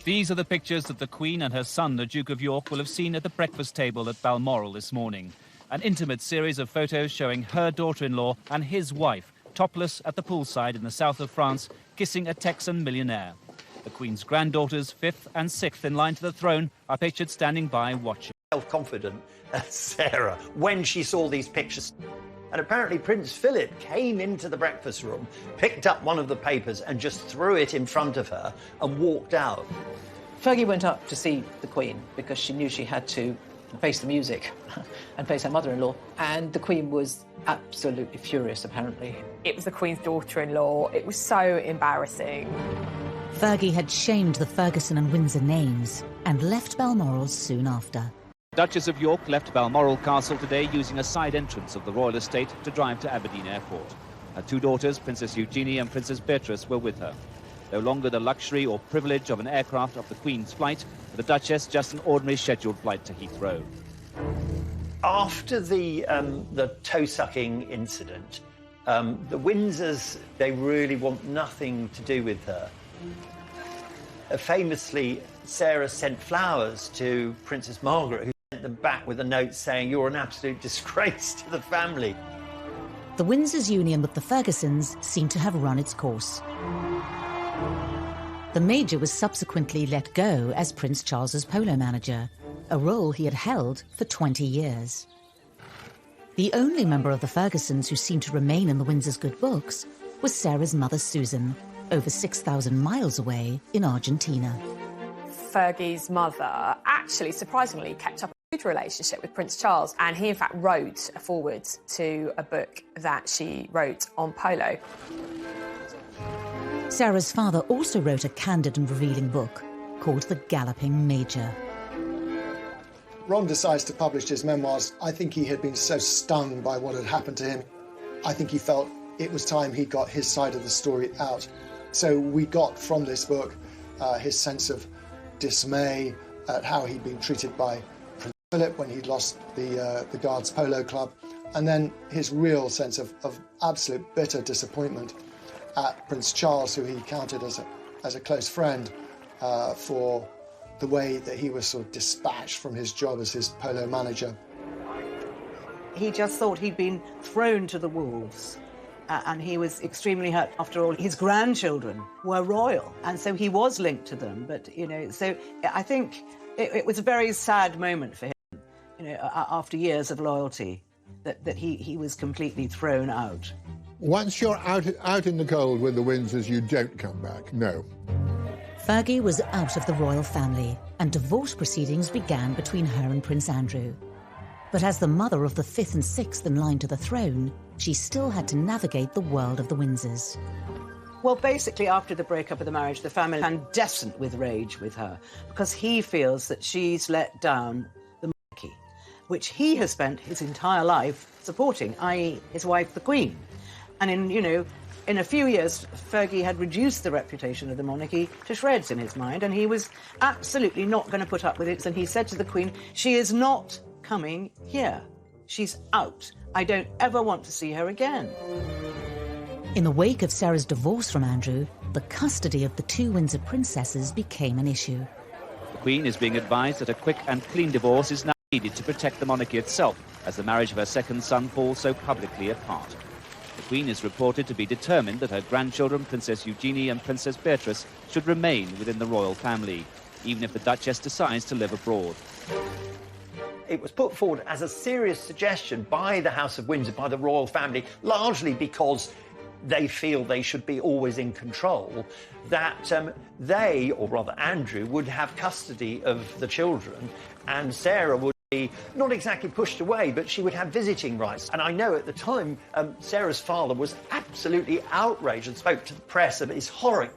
These are the pictures that the Queen and her son, the Duke of York, will have seen at the breakfast table at Balmoral this morning. An intimate series of photos showing her daughter-in-law and his wife, topless at the poolside in the south of France, kissing a Texan millionaire. The Queen's granddaughters, 5th and 6th in line to the throne, are pictured standing by watching. Self-confident Sarah when she saw these pictures. And apparently Prince Philip came into the breakfast room, picked up one of the papers and just threw it in front of her and walked out. Fergie went up to see the Queen because she knew she had to face the music and face her mother-in-law, and the Queen was absolutely furious, apparently. It was the Queen's daughter-in-law. It was so embarrassing. Fergie had shamed the Ferguson and Windsor names and left Balmoral soon after. Duchess of York left Balmoral Castle today using a side entrance of the royal estate to drive to Aberdeen Airport. Her 2 daughters, Princess Eugenie and Princess Beatrice, were with her. No longer the luxury or privilege of an aircraft of the Queen's flight, for the Duchess just an ordinary scheduled flight to Heathrow. After the toe-sucking incident, the Windsors, they really want nothing to do with her. Famously, Sarah sent flowers to Princess Margaret, who sent them back with a note saying, "You're an absolute disgrace to the family." The Windsors' union with the Fergusons seemed to have run its course. The Major was subsequently let go as Prince Charles's polo manager, a role he had held for 20 years. The only member of the Fergusons who seemed to remain in the Windsors' good books was Sarah's mother, Susan, over 6,000 miles away in Argentina. Fergie's mother actually, surprisingly, kept up a good relationship with Prince Charles, and he in fact wrote a foreword to a book that she wrote on polo. Sarah's father also wrote a candid and revealing book called The Galloping Major. Ron decides to publish his memoirs. I think he had been so stung by what had happened to him. I think he felt it was time he got his side of the story out. So we got from this book his sense of dismay at how he'd been treated by Prince Philip when he'd lost the Guards Polo Club, and then his real sense of absolute bitter disappointment at Prince Charles, who he counted as a close friend, for the way that he was sort of dispatched from his job as his polo manager. He just thought he'd been thrown to the wolves. And he was extremely hurt. After all, his grandchildren were royal, and so he was linked to them. But, you know, so I think it was a very sad moment for him, you know, after years of loyalty, that he was completely thrown out. Once you're out in the cold with the Windsors, you don't come back, no. Fergie was out of the royal family, and divorce proceedings began between her and Prince Andrew. But as the mother of the fifth and sixth in line to the throne, she still had to navigate the world of the Windsors. Well, basically, after the breakup of the marriage, the family are incandescent with rage with her, because he feels that she's let down the monarchy, which he has spent his entire life supporting, i.e. his wife, the Queen. And in a few years, Fergie had reduced the reputation of the monarchy to shreds in his mind, and he was absolutely not going to put up with it. And he said to the Queen, "She is not coming here. She's out. I don't ever want to see her again." In the wake of Sarah's divorce from Andrew, the custody of the two Windsor princesses became an issue. The Queen is being advised that a quick and clean divorce is now needed to protect the monarchy itself, as the marriage of her second son falls so publicly apart. The Queen is reported to be determined that her grandchildren, Princess Eugenie and Princess Beatrice, should remain within the royal family, even if the Duchess decides to live abroad. It was put forward as a serious suggestion by the House of Windsor, by the royal family, largely because they feel they should be always in control, that they, or rather Andrew, would have custody of the children, and Sarah would be not exactly pushed away, but she would have visiting rights. And I know at the time, Sarah's father was absolutely outraged and spoke to the press of his horror.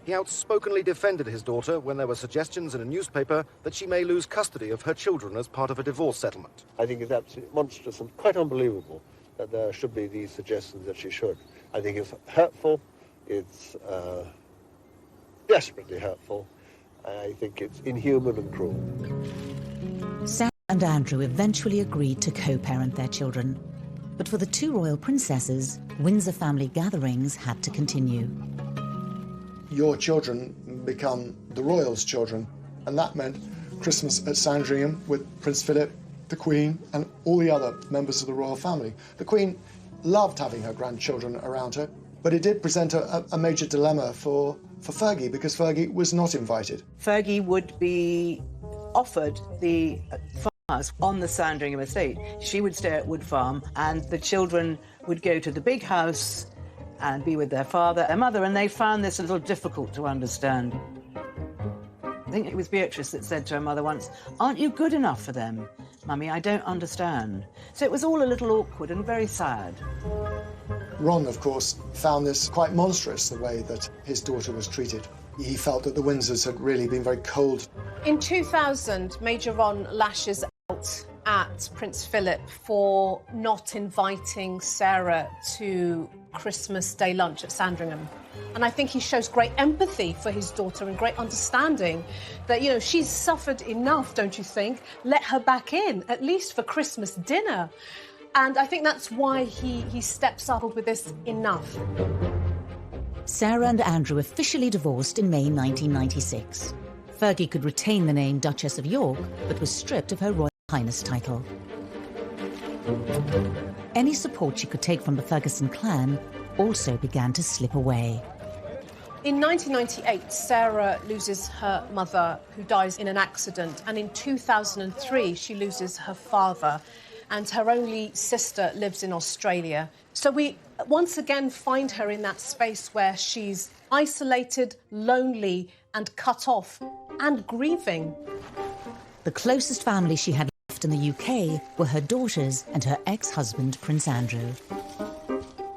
He outspokenly defended his daughter when there were suggestions in a newspaper that she may lose custody of her children as part of a divorce settlement. I think it's absolutely monstrous and quite unbelievable that there should be these suggestions that she should. I think it's hurtful, it's desperately hurtful, I think it's inhuman and cruel. Sarah and Andrew eventually agreed to co-parent their children. But for the two royal princesses, Windsor family gatherings had to continue. Your children become the royals' children, and that meant Christmas at Sandringham with Prince Philip, the Queen, and all the other members of the royal family. The Queen loved having her grandchildren around her, but it did present a major dilemma for Fergie, because Fergie was not invited. Fergie would be offered the farmhouse on the Sandringham estate. She would stay at Wood Farm, and the children would go to the big house and be with their father and mother, and they found this a little difficult to understand. I think it was Beatrice that said to her mother once, "Aren't you good enough for them, Mummy? I don't understand." So it was all a little awkward and very sad. Ron, of course, found this quite monstrous, the way that his daughter was treated. He felt that the Windsors had really been very cold. In 2000, Major Ron lashes out at Prince Philip for not inviting Sarah to Christmas Day lunch at Sandringham. And I think he shows great empathy for his daughter and great understanding that, she's suffered enough, don't you think? Let her back in, at least for Christmas dinner. And I think that's why he steps up with this enough. Sarah and Andrew officially divorced in May 1996. Fergie could retain the name Duchess of York, but was stripped of her Royal Highness title. any support she could take from the Ferguson clan also began to slip away. In 1998, Sarah loses her mother, who dies in an accident, and in 2003, she loses her father, and her only sister lives in Australia. So we once again find her in that space where she's isolated, lonely, and cut off, and grieving. The closest family she had left in the UK were her daughters and her ex-husband, Prince Andrew.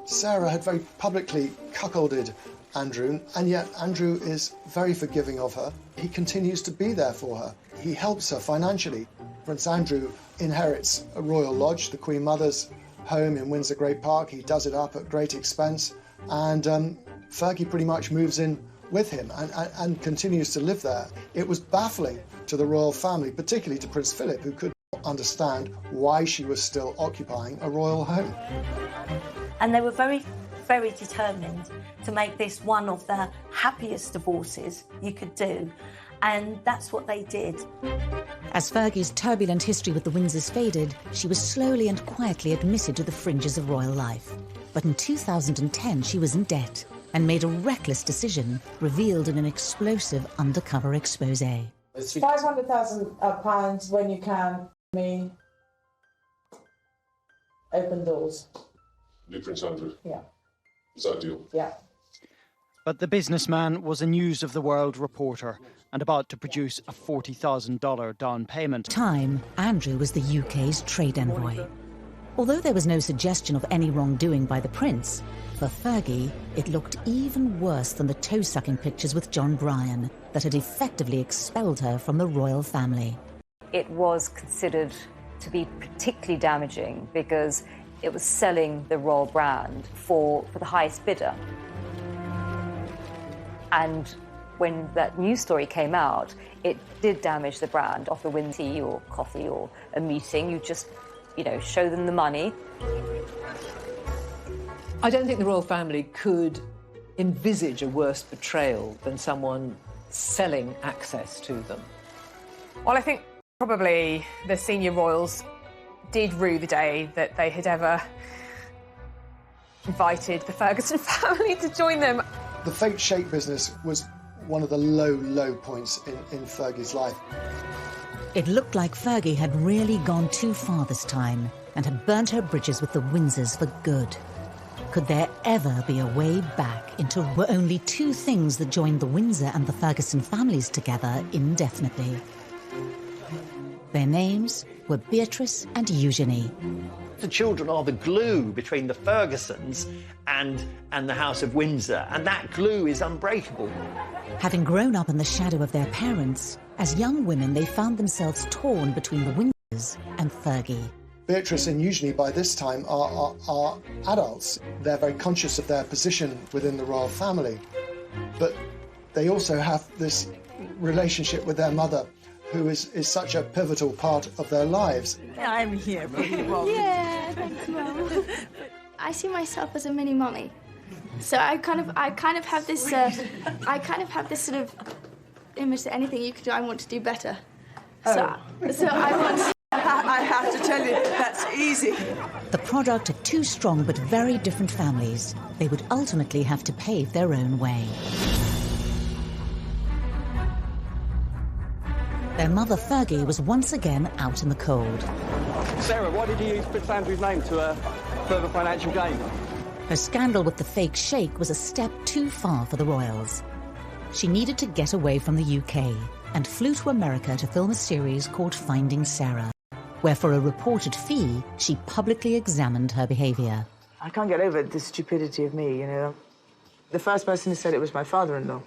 Sarah had very publicly cuckolded Andrew, and yet Andrew is very forgiving of her. He continues to be there for her. He helps her financially. Prince Andrew inherits a royal lodge, the Queen Mother's home in Windsor Great Park. He does it up at great expense, and Fergie pretty much moves in with him and continues to live there. It was baffling to the royal family, particularly to Prince Philip, who could not understand why she was still occupying a royal home. And they were very, very determined to make this one of the happiest divorces you could do. And that's what they did. As Fergie's turbulent history with the Windsors faded, she was slowly and quietly admitted to the fringes of royal life. But in 2010, she was in debt and made a reckless decision, revealed in an explosive undercover exposé. It's £500,000 when you can open doors. New Prince Andrew? Yeah. Is that a deal? Yeah. But the businessman was a News of the World reporter and about to produce a $40,000 down payment. Time, Andrew was the UK's trade envoy. Although there was no suggestion of any wrongdoing by the prince, for Fergie, it looked even worse than the toe-sucking pictures with John Bryan that had effectively expelled her from the royal family. It was considered to be particularly damaging because it was selling the royal brand for the highest bidder. And when that news story came out, it did damage the brand. Offer win tea or coffee or a meeting, you just, show them the money. I don't think the royal family could envisage a worse betrayal than someone selling access to them. Well, I think probably the senior royals did rue the day that they had ever invited the Ferguson family to join them. The fake shake business was one of the low points in Fergie's life. It looked like Fergie had really gone too far this time and had burnt her bridges with the Windsors for good. Could there ever be a way back into were only two things that joined the Windsor and the Ferguson families together indefinitely? Their names were Beatrice and Eugenie. The children are the glue between the Fergusons and the House of Windsor, and that glue is unbreakable. Having grown up in the shadow of their parents, as young women they found themselves torn between the Windsors and Fergie. Beatrice and Eugenie by this time are adults. They're very conscious of their position within the royal family, but they also have this relationship with their mother, who is such a pivotal part of their lives. I'm here for you, Mom. Yeah, thanks, Mum. I see myself as a mini mummy, so I kind of have this sort of image that anything you could do, I want to do better. Oh. So I want. I have to tell you, that's easy. The product of two strong but very different families, they would ultimately have to pave their own way. Their mother, Fergie, was once again out in the cold. Sarah, why did you use Prince Andrew's name to further financial gain? Her scandal with the fake shake was a step too far for the royals. She needed to get away from the UK and flew to America to film a series called Finding Sarah, where for a reported fee, she publicly examined her behaviour. I can't get over the stupidity of me, The first person who said it was my father-in-law.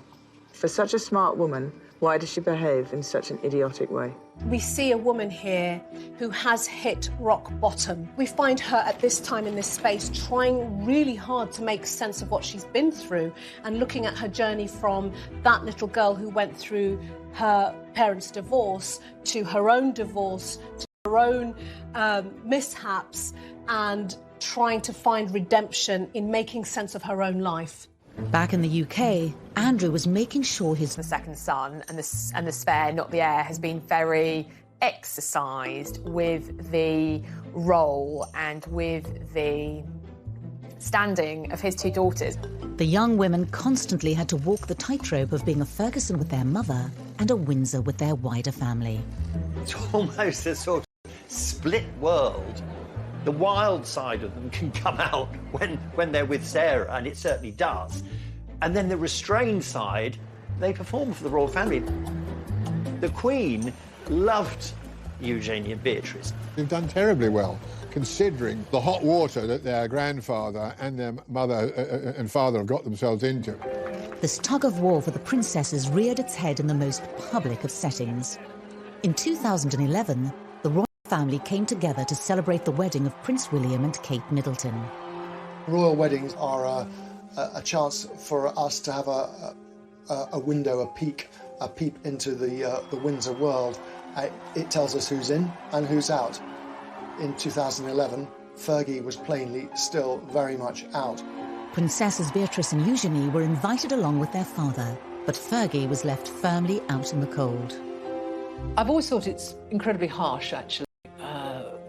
For such a smart woman, why does she behave in such an idiotic way? We see a woman here who has hit rock bottom. We find her at this time in this space trying really hard to make sense of what she's been through and looking at her journey from that little girl who went through her parents' divorce to her own divorce, to her own mishaps, and trying to find redemption in making sense of her own life. Back in the UK, Andrew was making sure his the second son and the spare, not the heir, has been very exercised with the role and with the standing of his two daughters. The young women constantly had to walk the tightrope of being a Ferguson with their mother and a Windsor with their wider family. It's almost a sort of split world. The wild side of them can come out when they're with Sarah, and it certainly does. And then the restrained side, they perform for the royal family. The Queen loved Eugenie and Beatrice. They've done terribly well, considering the hot water that their grandfather and their mother and father have got themselves into. This tug of war for the princesses reared its head in the most public of settings. In 2011, the royal family came together to celebrate the wedding of Prince William and Kate Middleton. Royal weddings are a chance for us to have a window, a peep into the Windsor world. It tells us who's in and who's out. In 2011, Fergie was plainly still very much out. Princesses Beatrice and Eugenie were invited along with their father, but Fergie was left firmly out in the cold. I've always thought it's incredibly harsh, actually,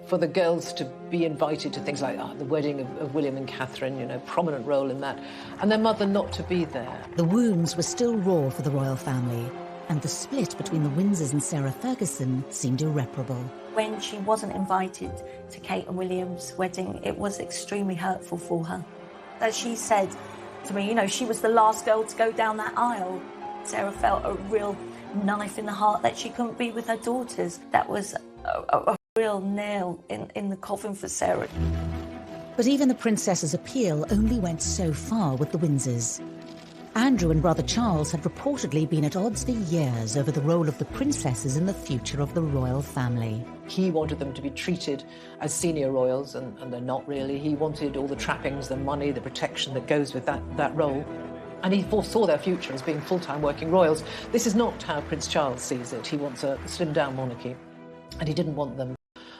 for the girls to be invited to things like the wedding of William and Catherine, you know, prominent role in that, and their mother not to be there. The wounds were still raw for the royal family, and the split between the Windsors and Sarah Ferguson seemed irreparable. When she wasn't invited to Kate and William's wedding, it was extremely hurtful for her. As she said to me, you know, she was the last girl to go down that aisle. Sarah felt a real knife in the heart that she couldn't be with her daughters. That was a real nail in the coffin for Sarah. But even the princess's appeal only went so far with the Windsors. Andrew and brother Charles had reportedly been at odds for years over the role of the princesses in the future of the royal family. He wanted them to be treated as senior royals, and they're not really. He wanted all the trappings, the money, the protection that goes with that role. And he foresaw their future as being full-time working royals. This is not how Prince Charles sees it. He wants a slimmed-down monarchy, and he didn't want them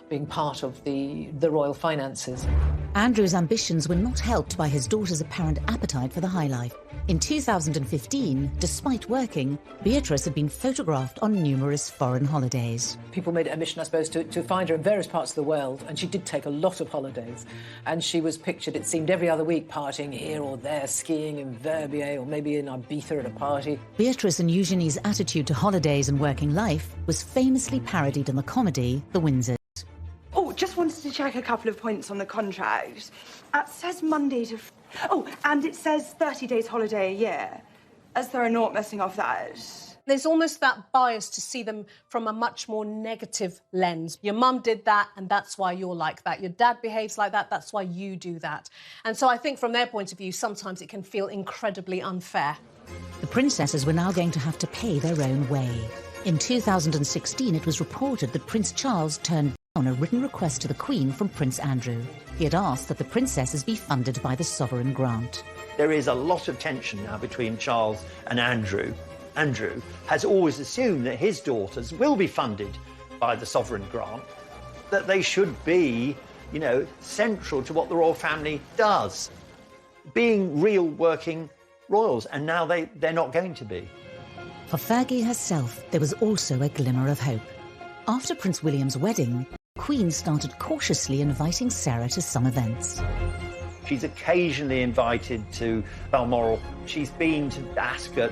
being part of the royal finances. Andrew's ambitions were not helped by his daughter's apparent appetite for the high life. In 2015, despite working, Beatrice had been photographed on numerous foreign holidays. People made it a mission, I suppose, to find her in various parts of the world, and she did take a lot of holidays. And she was pictured, it seemed, every other week partying here or there, skiing in Verbier or maybe in Ibiza at a party. Beatrice and Eugenie's attitude to holidays and working life was famously parodied in the comedy The Windsors. Oh, just wanted to check a couple of points on the contract. It says Monday to... Oh, and it says 30 days holiday a year. As they're not messing off that. There's almost that bias to see them from a much more negative lens. Your mum did that, and that's why you're like that. Your dad behaves like that, that's why you do that. And so I think from their point of view, sometimes it can feel incredibly unfair. The princesses were now going to have to pay their own way. In 2016, it was reported that Prince Charles turned down a written request to the Queen from Prince Andrew. He had asked that the princesses be funded by the sovereign grant. There is a lot of tension now between Charles and Andrew. Andrew has always assumed that his daughters will be funded by the sovereign grant, that they should be, you know, central to what the royal family does, being real working royals, and now they're not going to be. For Fergie herself, there was also a glimmer of hope. After Prince William's wedding, the Queen started cautiously inviting Sarah to some events. She's occasionally invited to Balmoral. She's been to Ascot.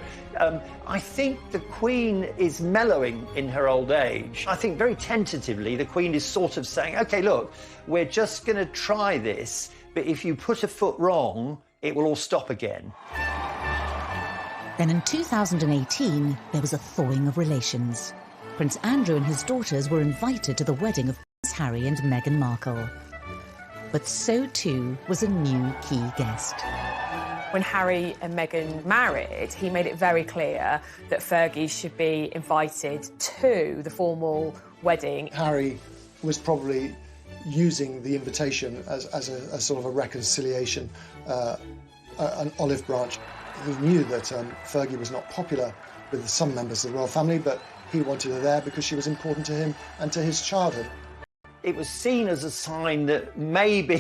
I think the Queen is mellowing in her old age. I think very tentatively the Queen is sort of saying, OK, look, we're just going to try this, but if you put a foot wrong, it will all stop again. Then in 2018, there was a thawing of relations. Prince Andrew and his daughters were invited to the wedding of Prince Harry and Meghan Markle. But so too was a new key guest. When Harry and Meghan married, he made it very clear that Fergie should be invited to the formal wedding. Harry was probably using the invitation as a sort of a reconciliation, an olive branch. He knew that Fergie was not popular with some members of the royal family, but he wanted her there because she was important to him and to his childhood. It was seen as a sign that maybe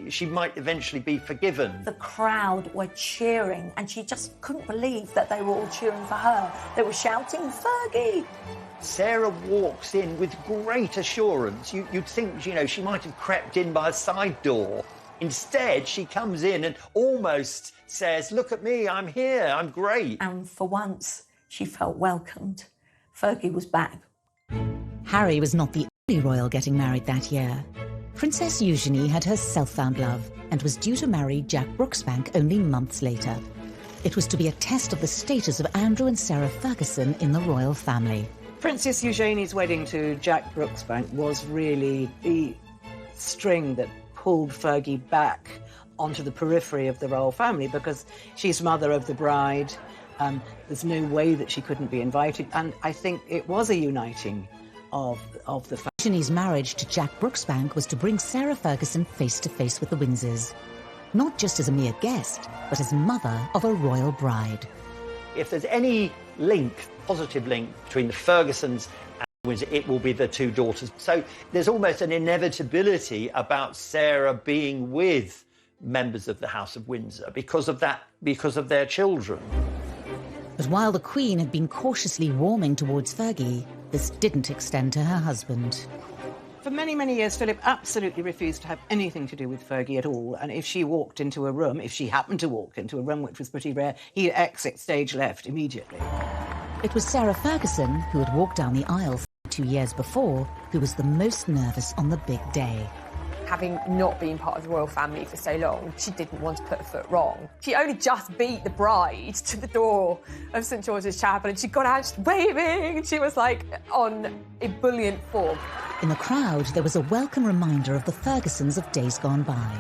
she might eventually be forgiven. The crowd were cheering, and she just couldn't believe that they were all cheering for her. They were shouting, "Fergie!" Sarah walks in with great assurance. You'd think, you know, she might have crept in by a side door. Instead, she comes in and almost says, "Look at me, I'm here, I'm great." And for once, she felt welcomed. Fergie was back. Harry was not the only royal getting married that year. Princess Eugenie had her self-found love and was due to marry Jack Brooksbank only months later. It was to be a test of the status of Andrew and Sarah Ferguson in the royal family. Princess Eugenie's wedding to Jack Brooksbank was really the string that pulled Fergie back onto the periphery of the royal family, because she's mother of the bride. There's no way that she couldn't be invited, and I think it was a uniting of the family. Eugenie's marriage to Jack Brooksbank was to bring Sarah Ferguson face to face with the Windsors, not just as a mere guest, but as mother of a royal bride. If there's any link, positive link, between the Fergusons and the Windsor, it will be the two daughters. So there's almost an inevitability about Sarah being with members of the House of Windsor because of their children. But while the Queen had been cautiously warming towards Fergie, this didn't extend to her husband. For many, many years, Philip absolutely refused to have anything to do with Fergie at all. And if she walked into a room, if she happened to walk into a room, which was pretty rare, he'd exit stage left immediately. It was Sarah Ferguson, who had walked down the aisle 2 years before, who was the most nervous on the big day. Having not been part of the royal family for so long, she didn't want to put a foot wrong. She only just beat the bride to the door of St George's Chapel, and she got out just waving, and she was like on ebullient form. In the crowd, there was a welcome reminder of the Fergusons of days gone by.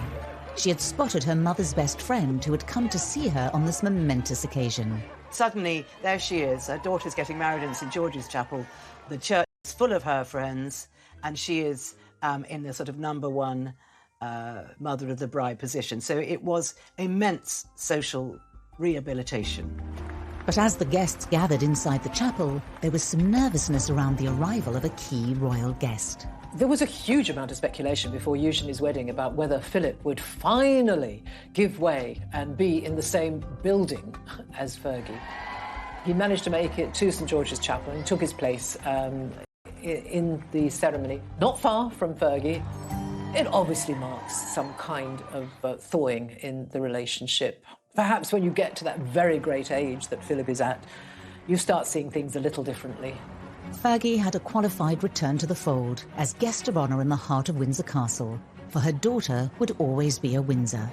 She had spotted her mother's best friend who had come to see her on this momentous occasion. Suddenly, there she is. Her daughter's getting married in St George's Chapel. The church is full of her friends, and she is in the sort of number one mother of the bride position. So it was immense social rehabilitation. But as the guests gathered inside the chapel, there was some nervousness around the arrival of a key royal guest. There was a huge amount of speculation before Eugenie's wedding about whether Philip would finally give way and be in the same building as Fergie. He managed to make it to St George's Chapel and took his place in the ceremony, not far from Fergie. It obviously marks some kind of thawing in the relationship. Perhaps when you get to that very great age that Philip is at, you start seeing things a little differently. Fergie had a qualified return to the fold as guest of honour in the heart of Windsor Castle, for her daughter would always be a Windsor.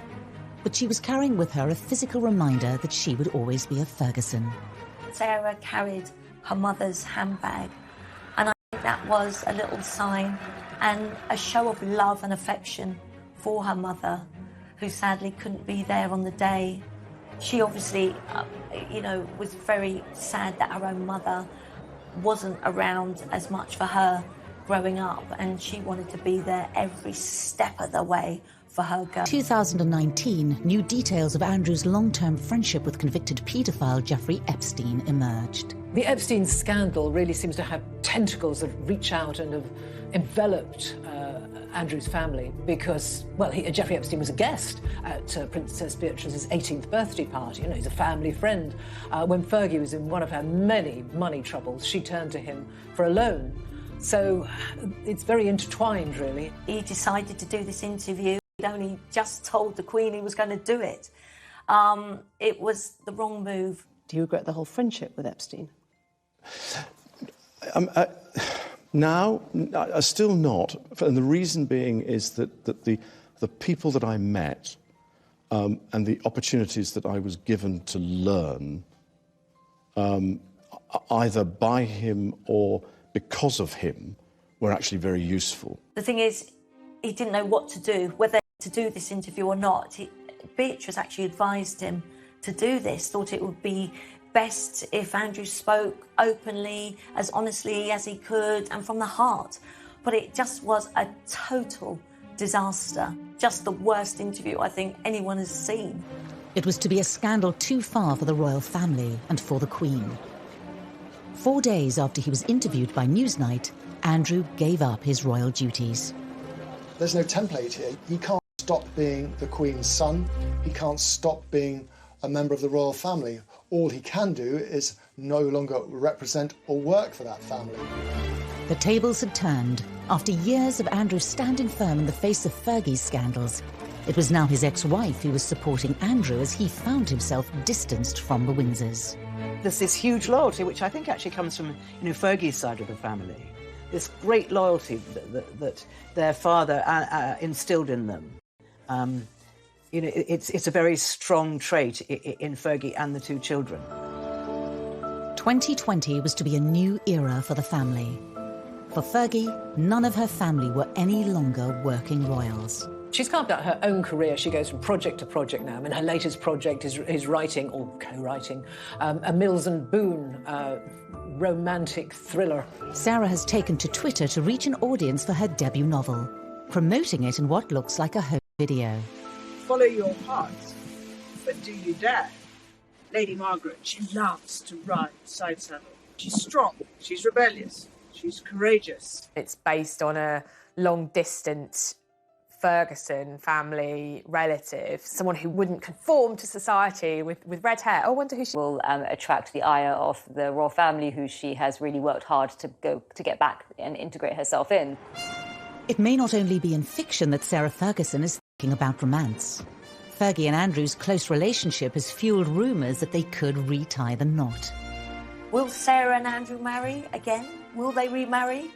But she was carrying with her a physical reminder that she would always be a Ferguson. Sarah carried her mother's handbag, and I think that was a little sign and a show of love and affection for her mother, who sadly couldn't be there on the day. She obviously, was very sad that her own mother wasn't around as much for her growing up, and she wanted to be there every step of the way for her girl. 2019, new details of Andrew's long-term friendship with convicted paedophile Jeffrey Epstein emerged. The Epstein scandal really seems to have tentacles that reach out and have enveloped Andrew's family because, well, Jeffrey Epstein was a guest at Princess Beatrice's 18th birthday party. You know, he's a family friend. When Fergie was in one of her many money troubles, she turned to him for a loan. So it's very intertwined, really. He decided to do this interview. He'd only just told the Queen he was going to do it. It was the wrong move. Do you regret the whole friendship with Epstein? Now, still not. And the reason being is that the people that I met and the opportunities that I was given to learn, either by him or because of him, were actually very useful. The thing is, he didn't know what to do, whether to do this interview or not. Beatrice actually advised him to do this, thought it would be best if Andrew spoke openly, as honestly as he could, and from the heart. But it just was a total disaster. Just the worst interview I think anyone has seen. It was to be a scandal too far for the royal family and for the Queen. 4 days after he was interviewed by Newsnight, Andrew gave up his royal duties. There's no template here. He can't stop being the Queen's son. He can't stop being a member of the royal family. All he can do is no longer represent or work for that family. The tables had turned. After years of Andrew standing firm in the face of Fergie's scandals, it was now his ex-wife who was supporting Andrew as he found himself distanced from the Windsors. There's this huge loyalty, which I think actually comes from, Fergie's side of the family. This great loyalty that their father instilled in them. It's a very strong trait in Fergie and the two children. 2020 was to be a new era for the family. For Fergie, none of her family were any longer working royals. She's carved out her own career. She goes from project to project now. I mean, her latest project is writing, or co-writing, a Mills and Boon romantic thriller. Sarah has taken to Twitter to reach an audience for her debut novel, promoting it in what looks like a home video. Follow your heart, but do you dare? Lady Margaret, she loves to ride side saddle. She's strong, she's rebellious, she's courageous. It's based on a long-distance Ferguson family relative, someone who wouldn't conform to society with red hair. Oh, I wonder who she will attract the ire of the royal family, who she has really worked hard to get back and integrate herself in. It may not only be in fiction that Sarah Ferguson is thinking about romance. Fergie and Andrew's close relationship has fueled rumours that they could retie the knot. Will Sarah and Andrew marry again? Will they remarry?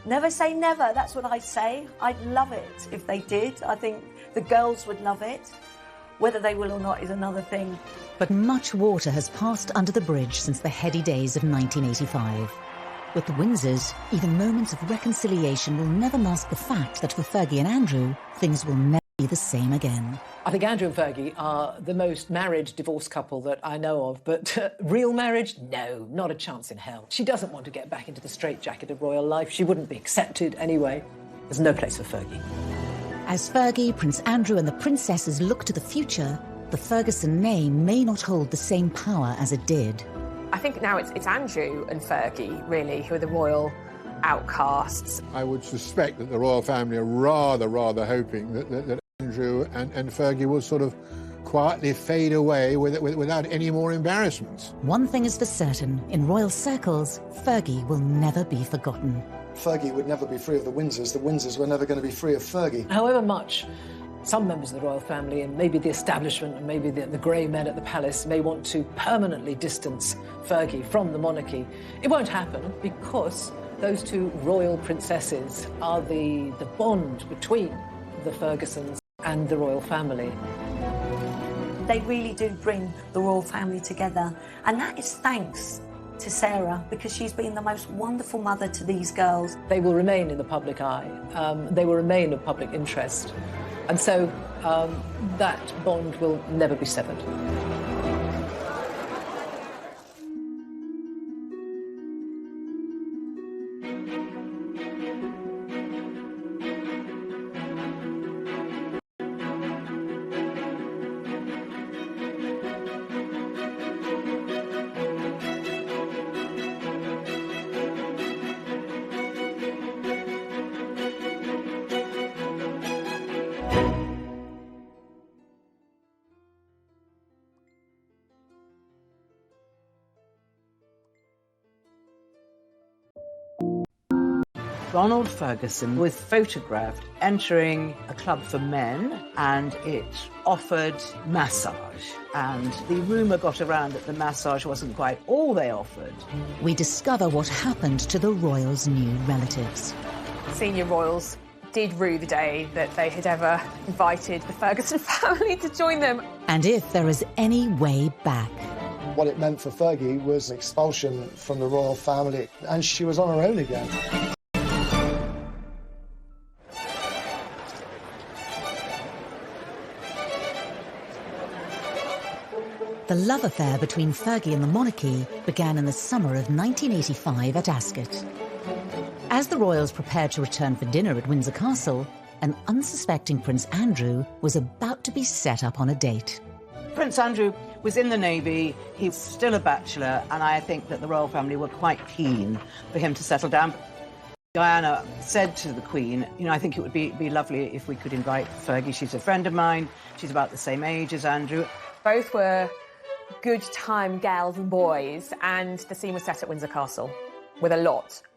Never say never, that's what I'd say. I'd love it if they did. I think the girls would love it. Whether they will or not is another thing. But much water has passed under the bridge since the heady days of 1985. With the Windsors, even moments of reconciliation will never mask the fact that for Fergie and Andrew, things will never be the same again. I think Andrew and Fergie are the most married divorced couple that I know of, but real marriage? No, not a chance in hell. She doesn't want to get back into the straitjacket of royal life. She wouldn't be accepted anyway. There's no place for Fergie. As Fergie, Prince Andrew and the princesses look to the future, the Ferguson name may not hold the same power as it did. I think now it's Andrew and Fergie, really, who are the royal outcasts. I would suspect that the royal family are rather hoping that Andrew and Fergie will sort of quietly fade away without any more embarrassments. One thing is for certain, in royal circles, Fergie will never be forgotten. Fergie would never be free of the Windsors. The Windsors were never going to be free of Fergie. However much some members of the royal family and maybe the establishment and maybe the grey men at the palace may want to permanently distance Fergie from the monarchy, it won't happen because those two royal princesses are the bond between the Fergusons and the royal family. They really do bring the royal family together, and that is thanks to Sarah, because she's been the most wonderful mother to these girls. They will remain in the public eye. They will remain of public interest. And so that bond will never be severed. Ronald Ferguson was photographed entering a club for men, and it offered massage. And the rumour got around that the massage wasn't quite all they offered. We discover what happened to the royals' new relatives. Senior royals did rue the day that they had ever invited the Ferguson family to join them. And if there is any way back. What it meant for Fergie was expulsion from the royal family, and she was on her own again. The love affair between Fergie and the monarchy began in the summer of 1985 at Ascot. As the royals prepared to return for dinner at Windsor Castle, an unsuspecting Prince Andrew was about to be set up on a date. Prince Andrew was in the Navy, he was still a bachelor, and I think that the royal family were quite keen for him to settle down. Diana said to the Queen, you know, I think it would be lovely if we could invite Fergie. She's a friend of mine. She's about the same age as Andrew. Both were good time girls and boys, and the scene was set at Windsor Castle with a lot of